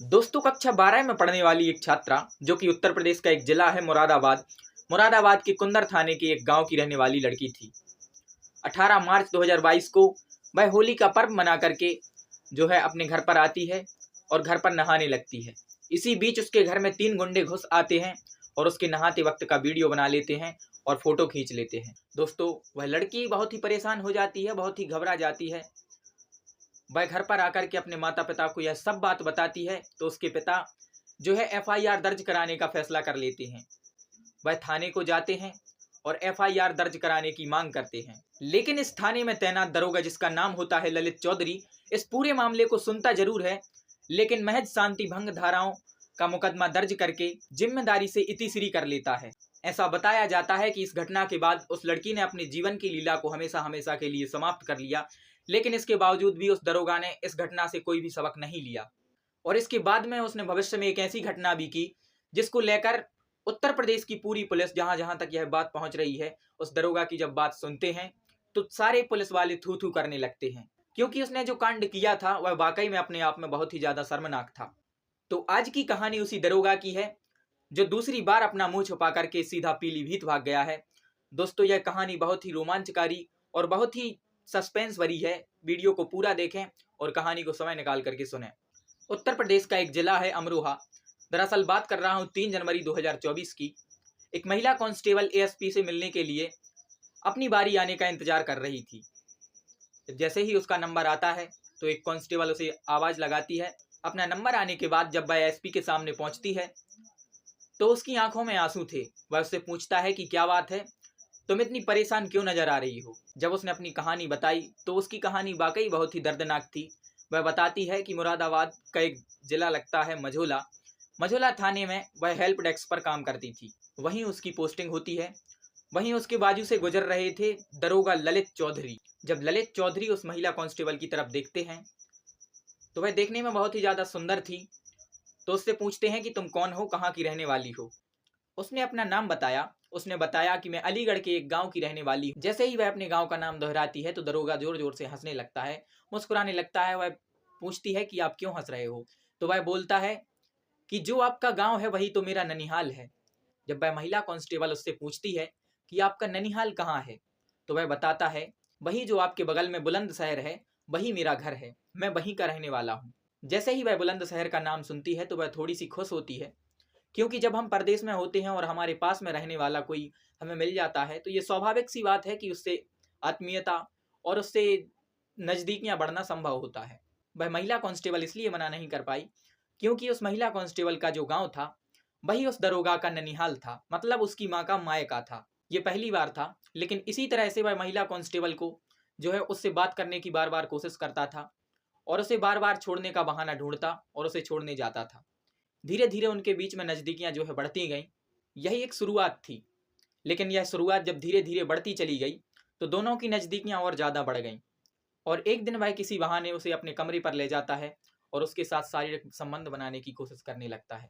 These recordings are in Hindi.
दोस्तों कक्षा 12 में पढ़ने वाली एक छात्रा जो कि उत्तर प्रदेश का एक जिला है मुरादाबाद मुरादाबाद के कुंदर थाने के एक गांव की रहने वाली लड़की थी। 18 मार्च 2022 को वह होली का पर्व मना करके जो है अपने घर पर आती है और घर पर नहाने लगती है। इसी बीच उसके घर में 3 गुंडे घुस आते हैं और उसके नहाते वक्त का वीडियो बना लेते हैं और फोटो खींच लेते हैं। दोस्तों वह लड़की बहुत ही परेशान हो जाती है, बहुत ही घबरा जाती है। वह घर पर आकर के अपने माता पिता को यह सब बात बताती है तो उसके पिता जो है एफआईआर दर्ज कराने का फैसला कर लेते हैं। वह थाने को जाते हैं और एफआईआर दर्ज कराने की मांग करते हैं, लेकिन इस थाने में तैनात दरोगा जिसका नाम होता है ललित चौधरी इस पूरे मामले को सुनता जरूर है, लेकिन महज शांति भंग धाराओं का मुकदमा दर्ज करके जिम्मेदारी से इतिश्री कर लेता है। ऐसा बताया जाता है कि इस घटना के बाद उस लड़की ने अपने जीवन की लीला को हमेशा हमेशा के लिए समाप्त कर लिया, लेकिन इसके बावजूद भी उस दरोगा ने इस घटना से कोई भी सबक नहीं लिया और इसके बाद में उसने भविष्य में एक ऐसी घटना भी की जिसको लेकर उत्तर प्रदेश की पूरी पुलिस जहां जहां तक यह बात पहुंच रही है, उस दरोगा की जब बात सुनते हैं तो सारे पुलिस वाले थू थू करने लगते हैं, क्योंकि उसने जो कांड किया था वह वाकई में अपने आप में बहुत ही ज्यादा शर्मनाक था। तो आज की कहानी उसी दरोगा की है जो दूसरी बार अपना मुंह छुपा करके सीधा पीलीभीत भाग गया है। दोस्तों यह कहानी बहुत ही रोमांचकारी और बहुत ही सस्पेंस भरी है। वीडियो को पूरा देखें और कहानी को समय निकाल करके सुनें। उत्तर प्रदेश का एक जिला है अमरोहा। दरअसल बात कर रहा हूँ 3 जनवरी 2024 की। एक महिला कांस्टेबल एएसपी से मिलने के लिए अपनी बारी आने का इंतजार कर रही थी। जैसे ही उसका नंबर आता है तो एक कांस्टेबल उसे आवाज लगाती है। अपना नंबर आने के बाद जब वह एसपी के सामने पहुंचती है तो उसकी आंखों में आंसू थे। वह उससे पूछता है कि क्या बात है, तुम इतनी परेशान क्यों नजर आ रही हो। जब उसने अपनी कहानी बताई तो उसकी कहानी वाकई बहुत ही दर्दनाक थी। वह बताती है कि मुरादाबाद का एक जिला लगता है मझोला, मझोला थाने में वह हेल्प डेस्क पर काम करती थी, वहीं उसकी पोस्टिंग होती है। वहीं उसके बाजू से गुजर रहे थे दरोगा ललित चौधरी। जब ललित चौधरी उस महिला कांस्टेबल की तरफ देखते हैं तो वह देखने में बहुत ही ज्यादा सुंदर थी, तो उससे पूछते हैं कि तुम कौन हो, कहाँ की रहने वाली हो। उसने अपना नाम बताया। उसने बताया कि मैं अलीगढ़ के एक गांव की रहने वाली हूँ। जैसे ही वह अपने गांव का नाम दोहराती है तो दरोगा जोर जोर से हंसने लगता है, मुस्कुराने लगता है। वह पूछती है कि आप क्यों हंस रहे हो, तो वह बोलता है कि जो आपका गांव है वही तो मेरा ननिहाल है। जब वह महिला कांस्टेबल उससे पूछती है कि आपका ननिहाल कहाँ है, तो वह बताता है वही जो आपके बगल में बुलंदशहर है, वही मेरा घर है, मैं वहीं का रहने वाला हूँ। जैसे ही वह बुलंदशहर का नाम सुनती है तो वह थोड़ी सी खुश होती है, क्योंकि जब हम परदेश में होते हैं और हमारे पास में रहने वाला कोई हमें मिल जाता है तो ये स्वाभाविक सी बात है कि उससे आत्मीयता और उससे नज़दीकियां बढ़ना संभव होता है। वह महिला कांस्टेबल इसलिए मना नहीं कर पाई क्योंकि उस महिला कांस्टेबल का जो गांव था वही उस दरोगा का ननिहाल था, मतलब उसकी माँ का मायका था। ये पहली बार था, लेकिन इसी तरह से वह महिला कांस्टेबल को जो है उससे बात करने की बार बार कोशिश करता था और उसे बार बार छोड़ने का बहाना ढूंढता और उसे छोड़ने जाता था। धीरे धीरे उनके बीच में नज़दीकियां जो है बढ़ती गईं। यही एक शुरुआत थी, लेकिन यह शुरुआत जब धीरे धीरे बढ़ती चली गई तो दोनों की नज़दीकियां और ज़्यादा बढ़ गईं। और एक दिन वह किसी बहाने उसे अपने कमरे पर ले जाता है और उसके साथ शारीरिक संबंध बनाने की कोशिश करने लगता है।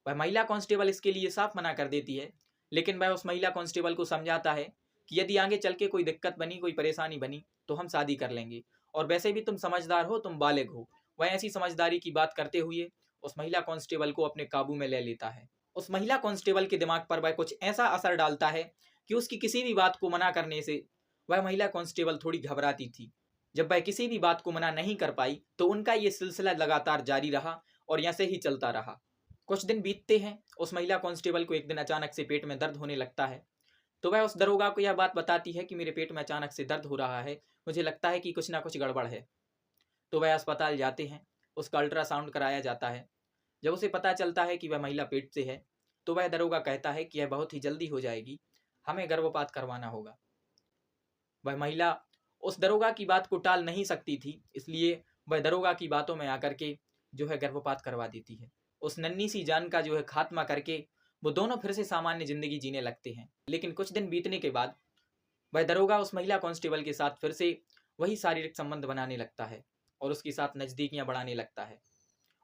वह महिला कांस्टेबल इसके लिए साफ मना कर देती है, लेकिन वह उस महिला कांस्टेबल को समझाता है कि यदि आगे चल के कोई दिक्कत बनी, कोई परेशानी बनी तो हम शादी कर लेंगे, और वैसे भी तुम समझदार हो, तुम बालिग हो। वह ऐसी समझदारी की बात करते हुए उस महिला कांस्टेबल को अपने काबू में ले लेता है। उस महिला कांस्टेबल के दिमाग पर वह कुछ ऐसा असर डालता है कि उसकी किसी भी बात को मना करने से वह महिला कांस्टेबल थोड़ी घबराती थी। जब वह किसी भी बात को मना नहीं कर पाई तो उनका ये सिलसिला लगातार जारी रहा और यहाँ से ही चलता रहा। कुछ दिन बीतते हैं। उस महिला कांस्टेबल को एक दिन अचानक से पेट में दर्द होने लगता है, तो वह उस दरोगा को यह बात बताती है कि मेरे पेट में अचानक से दर्द हो रहा है, मुझे लगता है कि कुछ ना कुछ गड़बड़ है। तो वह अस्पताल जाते हैं, उसका अल्ट्रासाउंड कराया जाता है। जब उसे पता चलता है कि वह महिला पेट से है तो वह दरोगा कहता है कि यह बहुत ही जल्दी हो जाएगी, हमें गर्भपात करवाना होगा। वह महिला उस दरोगा की बात को टाल नहीं सकती थी, इसलिए वह दरोगा की बातों में आकर के जो है गर्भपात करवा देती है। उस नन्ही सी जान का जो है खात्मा करके वो दोनों फिर से सामान्य जिंदगी जीने लगते हैं। लेकिन कुछ दिन बीतने के बाद वह दरोगा उस महिला कांस्टेबल के साथ फिर से वही शारीरिक संबंध बनाने लगता है और उसके साथ नज़दीकियां बढ़ाने लगता है।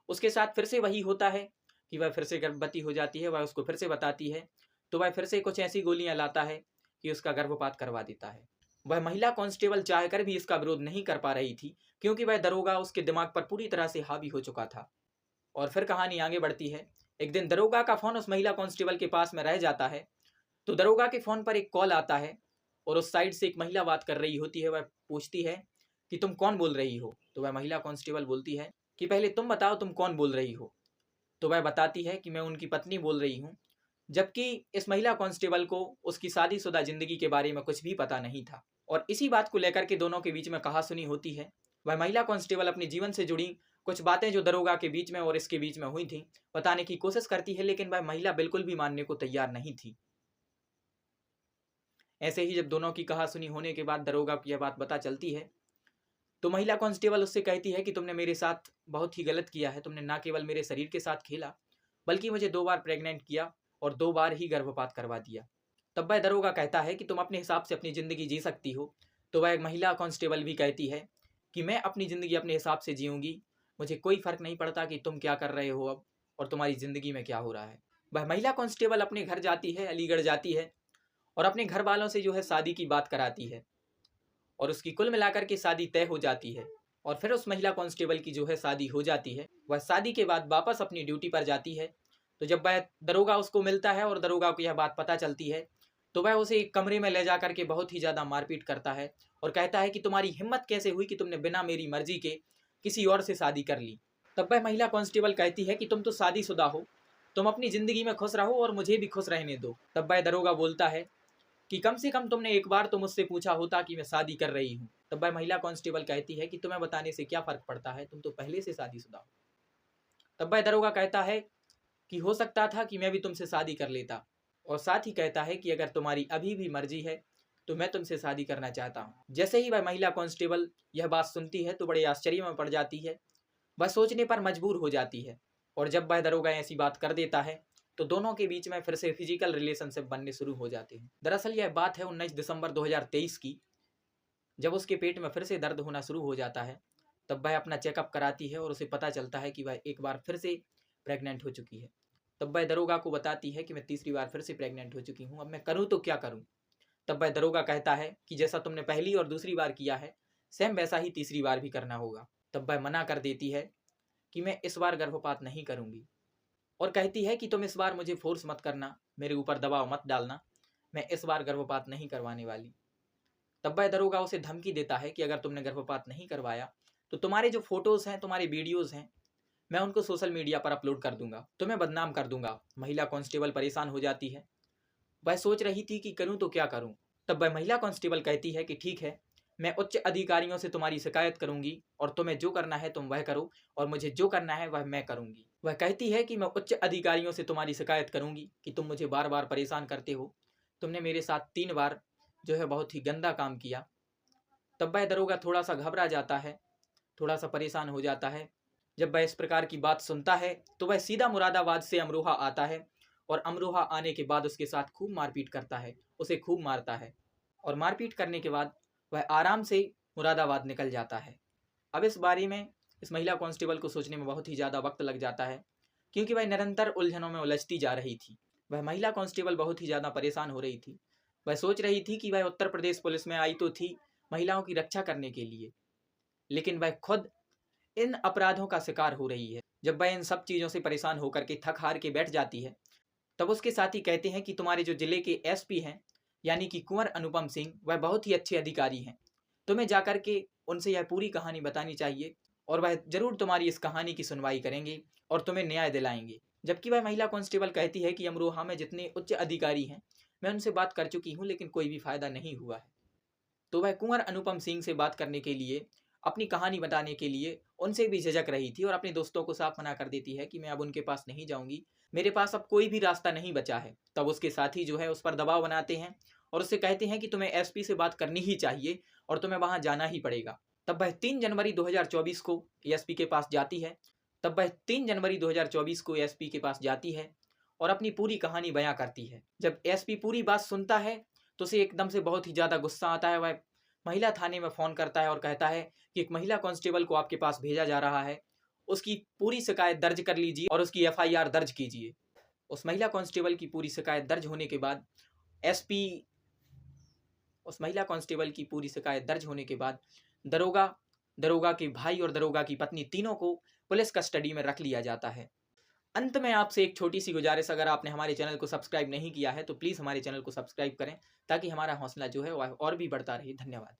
उसके साथ फिर से वही होता है कि वह फिर से गर्भवती हो जाती है। वह उसको फिर से बताती है तो वह फिर से कुछ ऐसी गोलियां लाता है कि उसका गर्भपात करवा देता है। वह महिला कांस्टेबल चाहकर भी इसका विरोध नहीं कर पा रही थी, क्योंकि वह दरोगा उसके दिमाग पर पूरी तरह से हावी हो चुका था। और फिर कहानी आगे बढ़ती है। एक दिन दरोगा का फ़ोन उस महिला कांस्टेबल के पास में रह जाता है, तो दरोगा के फ़ोन पर एक कॉल आता है और उस साइड से एक महिला बात कर रही होती है। वह पूछती है कि तुम कौन बोल रही हो? तो वह महिला कांस्टेबल बोलती है कि पहले तुम बताओ तुम कौन बोल रही हो? तो वह बताती है कि मैं उनकी पत्नी बोल रही हूँ, जबकि इस महिला कांस्टेबल को उसकी शादीशुदा ज़िंदगी के बारे में कुछ भी पता नहीं था। और इसी बात को लेकर के दोनों के बीच में कहासुनी होती है। वह महिला कांस्टेबल अपने जीवन से जुड़ी कुछ बातें जो दरोगा के बीच में और इसके बीच में हुई थी बताने की कोशिश करती है, लेकिन वह महिला बिल्कुल भी मानने को तैयार नहीं थी। ऐसे ही जब दोनों की कहासुनी होने के बाद दरोगा को यह बात पता चलती है, तो महिला कांस्टेबल उससे कहती है कि तुमने मेरे साथ बहुत ही गलत किया है। तुमने ना केवल मेरे शरीर के साथ खेला, बल्कि मुझे 2 बार प्रेग्नेंट किया और 2 बार ही गर्भपात करवा दिया। तब वह दरोगा कहता है कि तुम अपने हिसाब से अपनी ज़िंदगी जी सकती हो। तो वह महिला कांस्टेबल भी कहती है कि मैं अपनी ज़िंदगी अपने हिसाब से जीऊँगी, मुझे कोई फ़र्क नहीं पड़ता कि तुम क्या कर रहे हो अब और तुम्हारी ज़िंदगी में क्या हो रहा है। वह महिला कांस्टेबल अपने घर जाती है, अलीगढ़ जाती है और अपने घर वालों से जो है शादी की बात कराती है और उसकी कुल मिलाकर के शादी तय हो जाती है। और फिर उस महिला कांस्टेबल की जो है शादी हो जाती है। वह शादी के बाद वापस अपनी ड्यूटी पर जाती है। तो जब वह दरोगा उसको मिलता है और दरोगा को यह बात पता चलती है, तो वह उसे एक कमरे में ले जा करके बहुत ही ज़्यादा मारपीट करता है और कहता है कि तुम्हारी हिम्मत कैसे हुई कि तुमने बिना मेरी मर्जी के किसी और से शादी कर ली। तब वह महिला कांस्टेबल कहती है कि तुम तो शादीशुदा हो, तुम अपनी ज़िंदगी में खुश रहो और मुझे भी खुश रहने दो। तब वह दरोगा बोलता है कि कम से कम तुमने एक बार तो मुझसे पूछा होता कि मैं शादी कर रही हूँ। तब वह महिला कांस्टेबल कहती है कि तुम्हें बताने से क्या फ़र्क पड़ता है, तुम तो पहले से शादीशुदा हो। तब वह दरोगा कहता है कि हो सकता था कि मैं भी तुमसे शादी कर लेता, और साथ ही कहता है कि अगर तुम्हारी अभी भी मर्जी है तो मैं तुमसे शादी करना चाहता हूँ। जैसे ही वह महिला कांस्टेबल यह बात सुनती है तो बड़े आश्चर्य में पड़ जाती है। वह सोचने पर मजबूर हो जाती है और जब वह दरोगा ऐसी बात कर देता है तो दोनों के बीच में फिर से फिजिकल रिलेशनशिप बनने शुरू हो जाते हैं। दरअसल यह बात है 19 दिसंबर 2023 की, जब उसके पेट में फिर से दर्द होना शुरू हो जाता है। तब वह अपना चेकअप कराती है और उसे पता चलता है कि वह एक बार फिर से प्रेग्नेंट हो चुकी है। तब वह दरोगा को बताती है कि मैं तीसरी बार फिर से प्रेग्नेंट हो चुकी हूँ, अब मैं करूँ तो क्या करूँ। तब वह दरोगा कहता है कि जैसा तुमने पहली और दूसरी बार किया है, सेम वैसा ही तीसरी बार भी करना होगा। तब वह मना कर देती है कि मैं इस बार गर्भपात नहीं करूँगी और कहती है कि तुम इस बार मुझे फोर्स मत करना, मेरे ऊपर दबाव मत डालना, मैं इस बार गर्भपात नहीं करवाने वाली। तब वह दरोगा उसे धमकी देता है कि अगर तुमने गर्भपात नहीं करवाया तो तुम्हारे जो फोटोज़ हैं, तुम्हारे वीडियोज़ हैं, मैं उनको सोशल मीडिया पर अपलोड कर दूंगा, तुम्हें बदनाम कर दूंगा। महिला कांस्टेबल परेशान हो जाती है। वह सोच रही थी कि करूं तो क्या करूं। तब वह महिला कांस्टेबल कहती है कि ठीक है, मैं उच्च अधिकारियों से तुम्हारी शिकायत करूंगी और तुम्हें जो करना है तुम वह करो और मुझे जो करना है वह मैं करूंगी। वह कहती है कि मैं उच्च अधिकारियों से तुम्हारी शिकायत करूंगी कि तुम मुझे बार बार परेशान करते हो, तुमने मेरे साथ 3 बार जो है बहुत ही गंदा काम किया। तब वह दरोगा थोड़ा सा घबरा जाता है, थोड़ा सा परेशान हो जाता है। जब वह इस प्रकार की बात सुनता है तो वह सीधा मुरादाबाद से अमरोहा आता है और अमरोहा आने के बाद उसके साथ खूब मारपीट करता है, उसे खूब मारता है और मारपीट करने के बाद वह आराम से मुरादाबाद निकल जाता है। अब इस बारे में इस महिला कांस्टेबल को सोचने में बहुत ही ज़्यादा वक्त लग जाता है, क्योंकि वह निरंतर उलझनों में उलझती जा रही थी। वह महिला कांस्टेबल बहुत ही ज़्यादा परेशान हो रही थी। वह सोच रही थी कि वह उत्तर प्रदेश पुलिस में आई तो थी महिलाओं की रक्षा करने के लिए, लेकिन वह खुद इन अपराधों का शिकार हो रही है। जब वह इन सब चीज़ों से परेशान होकर के थक हार के बैठ जाती है, तब उसके साथी कहते हैं कि तुम्हारे जो जिले के एसपी हैं, यानी कि कुंवर अनुपम सिंह, वह बहुत ही अच्छे अधिकारी हैं, तुम्हें जाकर के उनसे यह पूरी कहानी बतानी चाहिए और वह जरूर तुम्हारी इस कहानी की सुनवाई करेंगे और तुम्हें न्याय दिलाएंगे। जबकि वह महिला कांस्टेबल कहती है कि अमरोहा में जितने उच्च अधिकारी हैं, मैं उनसे बात कर चुकी हूँ, लेकिन कोई भी फायदा नहीं हुआ है। तो वह कुंवर अनुपम सिंह से बात करने के लिए, अपनी कहानी बताने के लिए उनसे भी झिझक रही थी और अपने दोस्तों को साफ मना कर देती है कि मैं अब उनके पास नहीं जाऊंगी, मेरे पास अब कोई भी रास्ता नहीं बचा है। तब उसके साथी जो है उस पर दबाव बनाते हैं और उससे कहते हैं कि तुम्हें एसपी से बात करनी ही चाहिए और तुम्हें वहां जाना ही पड़ेगा। तब वह 3 जनवरी 2024 को एसपी के पास जाती है। तब वह 3 जनवरी 2024 को एसपी के पास जाती है और अपनी पूरी कहानी बयां करती है। जब एसपी पूरी बात सुनता है तो उसे एकदम से बहुत ही ज़्यादा गुस्सा आता है। वह महिला थाने में फ़ोन करता है और कहता है कि एक महिला कांस्टेबल को आपके पास भेजा जा रहा है, उसकी पूरी शिकायत दर्ज कर लीजिए और उसकी एफआईआर दर्ज कीजिए। उस महिला कांस्टेबल की पूरी शिकायत दर्ज होने के बाद एसपी उस महिला कांस्टेबल की पूरी शिकायत दर्ज होने के बाद दरोगा, दरोगा के भाई और दरोगा की पत्नी तीनों को पुलिस कस्टडी में रख लिया जाता है। अंत में आपसे एक छोटी सी गुजारिश, अगर आपने हमारे चैनल को सब्सक्राइब नहीं किया है तो प्लीज़ हमारे चैनल को सब्सक्राइब करें ताकि हमारा हौसला जो है वह और भी बढ़ता रहे। धन्यवाद।